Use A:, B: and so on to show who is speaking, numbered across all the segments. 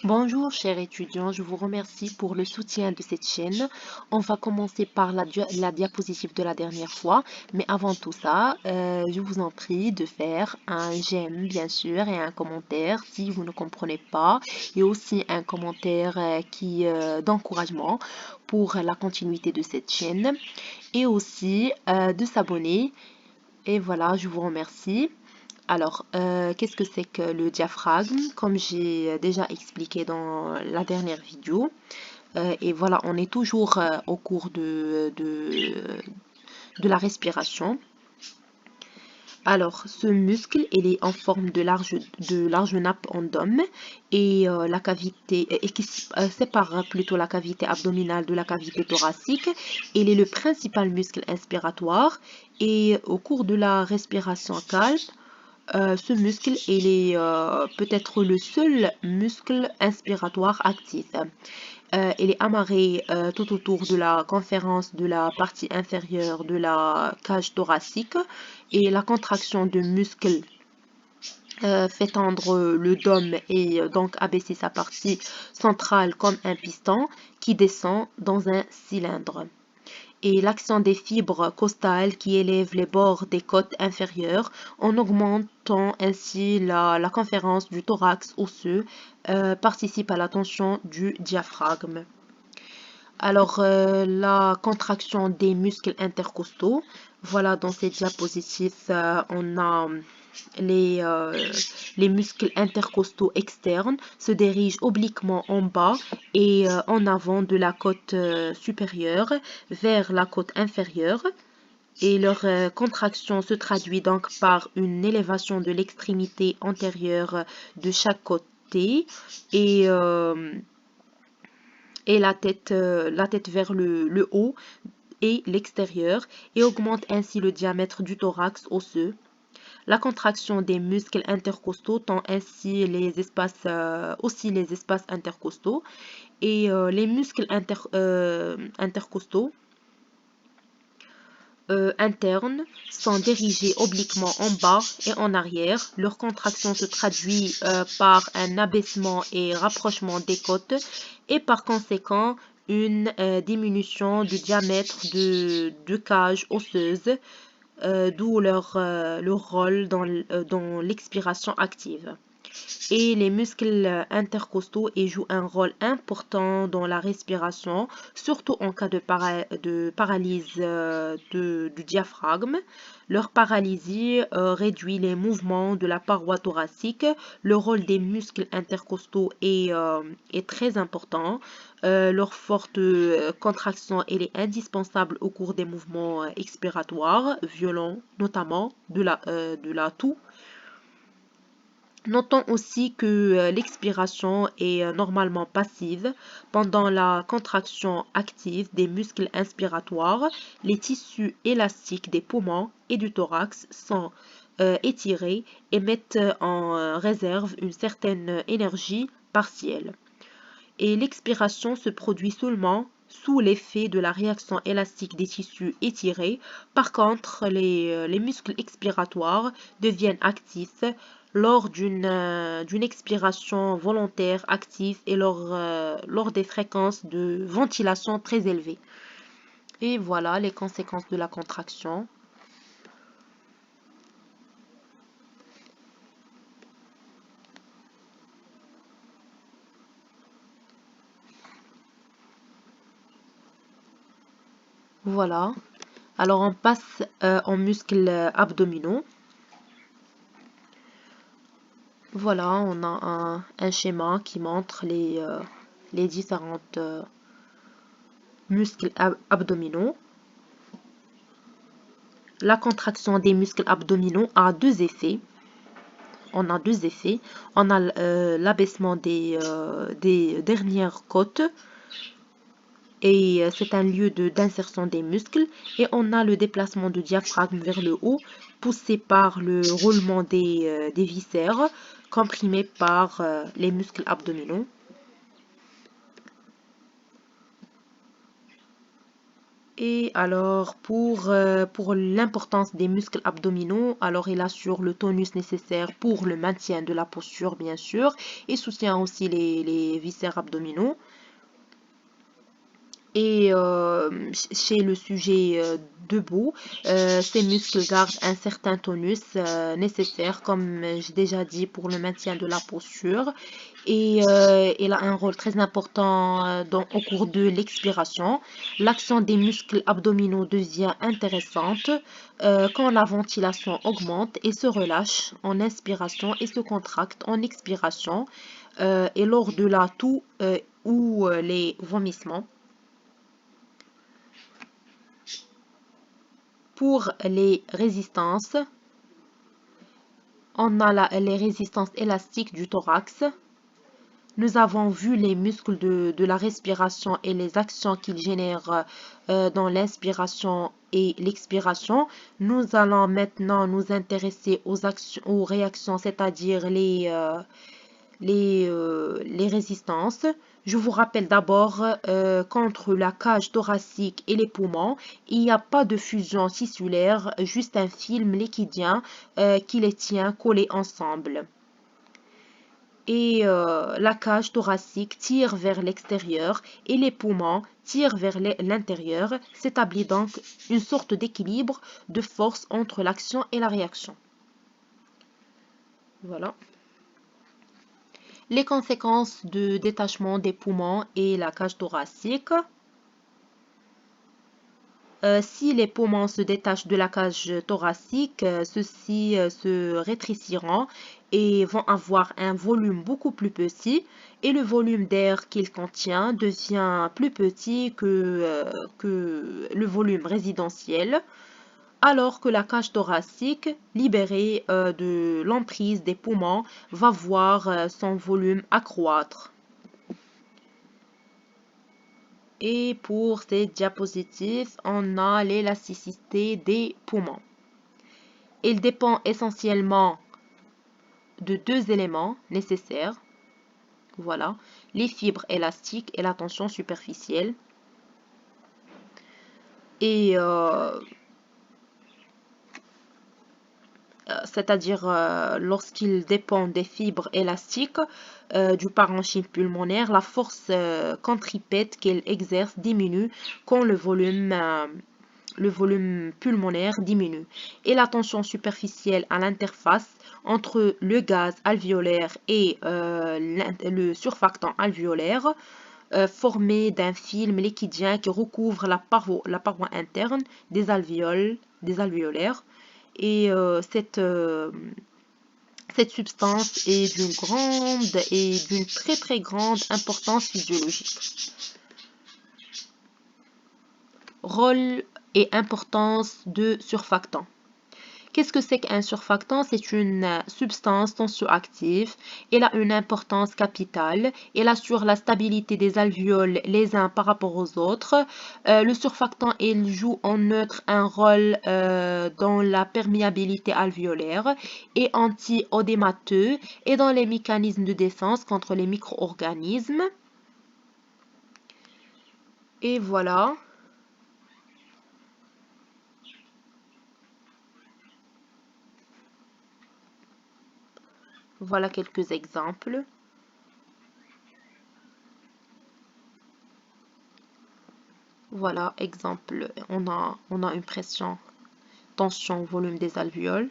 A: Bonjour chers étudiants, je vous remercie pour le soutien de cette chaîne. On va commencer par la diapositive de la dernière fois, mais avant tout ça, je vous en prie de faire un j'aime bien sûr et un commentaire si vous ne comprenez pas, et aussi un commentaire d'encouragement pour la continuité de cette chaîne, et aussi de s'abonner. Et voilà, je vous remercie. Alors, qu'est-ce que c'est que le diaphragme? Comme j'ai déjà expliqué dans la dernière vidéo, et voilà, on est toujours au cours de la respiration. Alors, ce muscle, il est en forme de large nappe en dôme et la cavité et qui sépare plutôt la cavité abdominale de la cavité thoracique. Il est le principal muscle inspiratoire et au cours de la respiration calme, ce muscle peut-être le seul muscle inspiratoire actif. Il est amarré tout autour de la conférence de la partie inférieure de la cage thoracique, et la contraction de muscle fait tendre le dôme et donc abaisser sa partie centrale comme un piston qui descend dans un cylindre, et l'action des fibres costales qui élèvent les bords des côtes inférieures en augmentant ainsi la conférence du thorax osseux participe à la tension du diaphragme. Alors, la contraction des muscles intercostaux. Voilà, dans cette diapositive, on a les, euh, les muscles intercostaux externes se dirigent obliquement en bas et en avant de la côte supérieure vers la côte inférieure. Et leur contraction se traduit donc par une élévation de l'extrémité antérieure de chaque côté, et la tête vers le haut et l'extérieur, et augmente ainsi le diamètre du thorax osseux. La contraction des muscles intercostaux tend ainsi aussi les espaces intercostaux, et les muscles intercostaux internes sont dirigés obliquement en bas et en arrière. Leur contraction se traduit par un abaissement et rapprochement des côtes, et par conséquent une diminution du diamètre de cage osseuse, d'où leur rôle dans l'expiration active. Et les muscles intercostaux jouent un rôle important dans la respiration, surtout en cas de paralysie du diaphragme. Leur paralysie réduit les mouvements de la paroi thoracique. Le rôle des muscles intercostaux est très important. Leur forte contraction elle est indispensable au cours des mouvements expiratoires violents, notamment de la toux. Notons aussi que l'expiration est normalement passive. Pendant la contraction active des muscles inspiratoires, les tissus élastiques des poumons et du thorax sont étirés et mettent en réserve une certaine énergie partielle. Et l'expiration se produit seulement sous l'effet de la réaction élastique des tissus étirés. Par contre, les muscles expiratoires deviennent actifs lors d'une expiration volontaire active et lors des fréquences de ventilation très élevées. Et voilà les conséquences de la contraction. Voilà. Alors on passe aux muscles abdominaux. Voilà, on a un schéma qui montre les différentes muscles abdominaux. La contraction des muscles abdominaux a deux effets. On a deux effets. On a l'abaissement des dernières côtes, et c'est un lieu d'insertion des muscles. Et on a le déplacement du diaphragme vers le haut, poussé par le roulement des viscères, comprimé par les muscles abdominaux. Et alors, pour l'importance des muscles abdominaux, alors il assure le tonus nécessaire pour le maintien de la posture, bien sûr, et soutient aussi les viscères abdominaux. Et chez le sujet debout, ces muscles gardent un certain tonus nécessaire, comme j'ai déjà dit, pour le maintien de la posture. Et il a un rôle très important au cours de l'expiration. L'action des muscles abdominaux devient intéressante quand la ventilation augmente et se relâche en inspiration et se contracte en expiration et lors de la toux ou les vomissements. Pour les résistances, on a les résistances élastiques du thorax. Nous avons vu les muscles de la respiration et les actions qu'ils génèrent dans l'inspiration et l'expiration. Nous allons maintenant nous intéresser aux réactions, c'est-à-dire les résistances. Je vous rappelle d'abord qu'entre la cage thoracique et les poumons, il n'y a pas de fusion tissulaire, juste un film liquidien qui les tient collés ensemble. Et la cage thoracique tire vers l'extérieur et les poumons tirent vers l'intérieur. S'établit donc une sorte d'équilibre de force entre l'action et la réaction. Voilà. Les conséquences de détachement des poumons et la cage thoracique. Si les poumons se détachent de la cage thoracique, ceux-ci se rétréciront et vont avoir un volume beaucoup plus petit et le volume d'air qu'il contient devient plus petit que le volume résidentiel, alors que la cage thoracique, libérée de l'emprise des poumons, va voir son volume accroître. Et pour cette diapositive, on a l'élasticité des poumons. Il dépend essentiellement de deux éléments nécessaires. Voilà, les fibres élastiques et la tension superficielle. Et c'est-à-dire lorsqu'il dépend des fibres élastiques du parenchyme pulmonaire, la force centripète qu'elle exerce diminue quand le volume pulmonaire diminue. Et la tension superficielle à l'interface entre le gaz alvéolaire et le surfactant alvéolaire formé d'un film liquidien qui recouvre la paroi interne des alvéolaires. Et cette substance est d'une très très grande importance physiologique. Rôle et importance de surfactant. Qu'est-ce que c'est qu'un surfactant? C'est une substance tensioactive. Elle a une importance capitale. Elle assure la stabilité des alvéoles les uns par rapport aux autres. Le surfactant, il joue en neutre un rôle dans la perméabilité alvéolaire et anti-odémateux et dans les mécanismes de défense contre les micro-organismes. Et voilà. Voilà quelques exemples. Voilà, exemple, on a une pression, tension, volume des alvéoles.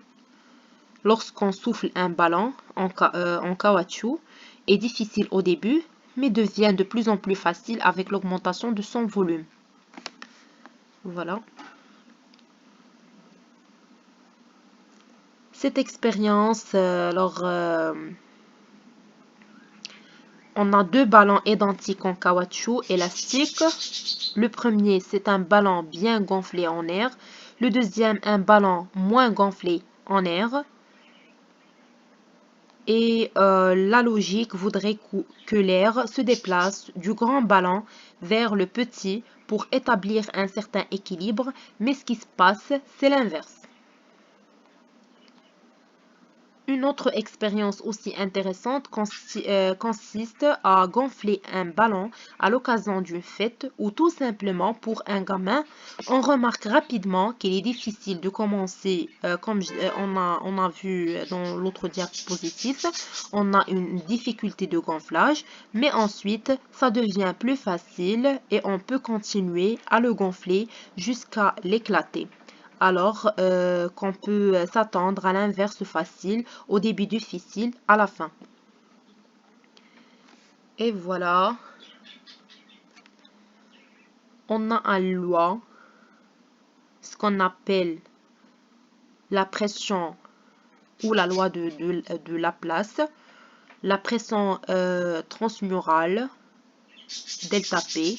A: Lorsqu'on souffle un ballon en caoutchouc, est difficile au début, mais devient de plus en plus facile avec l'augmentation de son volume. Voilà. Cette expérience, on a deux ballons identiques en caoutchouc élastique. Le premier, c'est un ballon bien gonflé en air. Le deuxième, un ballon moins gonflé en air. Et la logique voudrait que l'air se déplace du grand ballon vers le petit pour établir un certain équilibre, mais ce qui se passe, c'est l'inverse. Une autre expérience aussi intéressante consiste à gonfler un ballon à l'occasion d'une fête ou tout simplement pour un gamin. On remarque rapidement qu'il est difficile de commencer, comme on a vu dans l'autre diapositive, on a une difficulté de gonflage, mais ensuite ça devient plus facile et on peut continuer à le gonfler jusqu'à l'éclater. Alors qu'on peut s'attendre à l'inverse facile, au début difficile, à la fin. Et voilà, on a en loi ce qu'on appelle la pression ou la loi de Laplace, la pression transmurale, delta P,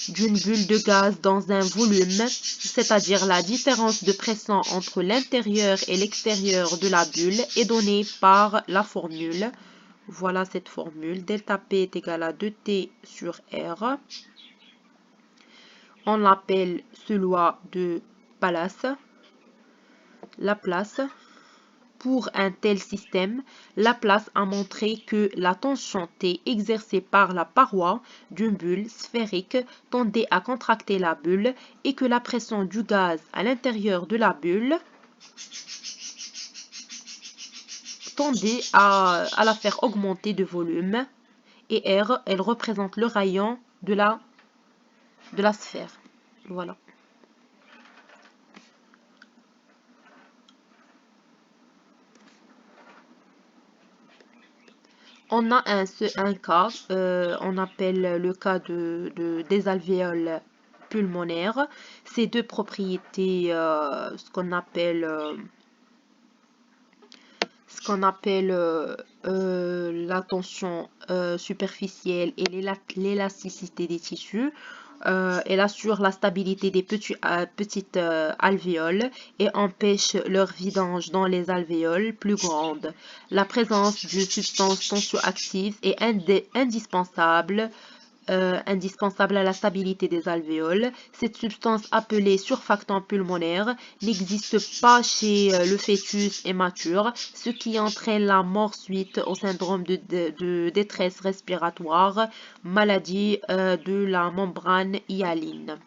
A: d'une bulle de gaz dans un volume, c'est-à-dire la différence de pression entre l'intérieur et l'extérieur de la bulle est donnée par la formule. Voilà cette formule. Delta P est égal à 2T sur R. On l'appelle ce loi de Laplace. Pour un tel système, Laplace a montré que la tension T exercée par la paroi d'une bulle sphérique tendait à contracter la bulle et que la pression du gaz à l'intérieur de la bulle tendait à la faire augmenter de volume. Et R, elle représente le rayon de la sphère. Voilà. On a un cas, on appelle le cas des alvéoles pulmonaires. Ces deux propriétés, ce qu'on appelle la tension superficielle et l'élasticité des tissus. Elle assure la stabilité des petites alvéoles et empêche leur vidange dans les alvéoles plus grandes. La présence d'une substance tensioactive est indispensable à la stabilité des alvéoles. Cette substance appelée surfactant pulmonaire n'existe pas chez le fœtus immature, ce qui entraîne la mort suite au syndrome de détresse respiratoire, maladie de la membrane hyaline.